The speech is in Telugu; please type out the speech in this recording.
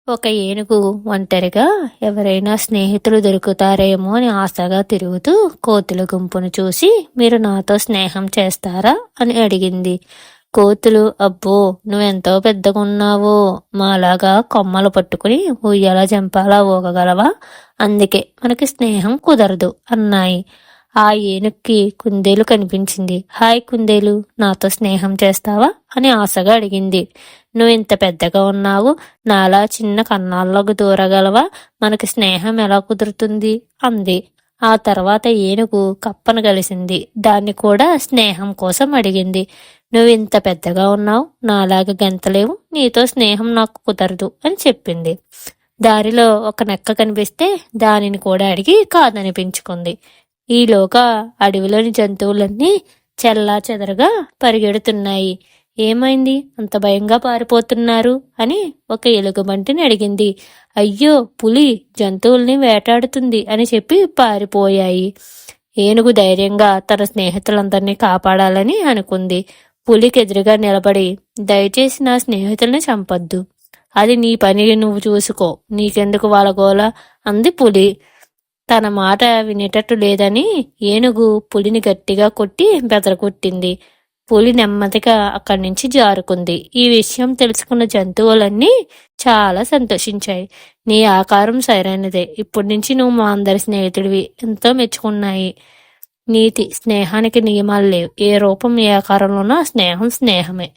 ఒక ఏనుగు ఒంటరిగా ఎవరైనా స్నేహితులు దొరుకుతారేమో అని ఆశగా తిరుగుతూ కోతుల గుంపును చూసి మీరు నాతో స్నేహం చేస్తారా అని అడిగింది. కోతులు అబ్బో నువ్వెంతో పెద్దగా ఉన్నావో, మాలాగా కొమ్మలు పట్టుకుని ఉయ్యాల జంపాలా ఊగగలవా, అందుకే మనకి స్నేహం కుదరదు అన్నాయి. ఆ ఏనుక్కి కుందేలు కనిపించింది. హాయ్ కుందేలు, నాతో స్నేహం చేస్తావా అని ఆశగా అడిగింది. నువ్వింత పెద్దగా ఉన్నావు, నాలా చిన్న కన్నాల్లోకి దూరగలవా, మనకి స్నేహం ఎలా కుదురుతుంది అంది. ఆ తర్వాత ఏనుగు కప్పను కలిసింది. దాన్ని కూడా స్నేహం కోసం అడిగింది. నువ్వింత పెద్దగా ఉన్నావు, నాలాగా గెంతలేవు, నీతో స్నేహం నాకు కుదరదు అని చెప్పింది. దారిలో ఒక నక్క కనిపిస్తే దానిని కూడా అడిగి కాదనిపించుకుంది. ఈలోగా అడవిలోని జంతువులన్నీ చెల్లా చెదరగా పరిగెడుతున్నాయి. ఏమైంది, అంత భయంగా పారిపోతున్నారు అని ఒక ఎలుగుబంటిని అడిగింది. అయ్యో పులి జంతువుల్ని వేటాడుతుంది అని చెప్పి పారిపోయాయి. ఏనుగు ధైర్యంగా తన స్నేహితులందరినీ కాపాడాలని అనుకుంది. పులికి ఎదురుగా నిలబడి దయచేసి నా స్నేహితుల్ని చంపొద్దు, అది నీ పని, నువ్వు చూసుకో, నీకెందుకు వాళ్ళ గోల అంది పులి. తన మాట వినేటట్టు లేదని ఏనుగు పులిని గట్టిగా కొట్టి బెదరగొట్టింది. పులి నెమ్మదిగా అక్కడి నుంచి జారుకుంది. ఈ విషయం తెలుసుకున్న జంతువులన్నీ చాలా సంతోషించాయి. నీ ఆకారం సరైనదే, ఇప్పటి నుంచి నువ్వు మా అందరి స్నేహితుడివి, ఎంతో మెచ్చుకున్నాయి. నీతి, స్నేహానికి నియమాలు లేవు, ఏ రూపం ఏ ఆకారంలోనో స్నేహం స్నేహమే.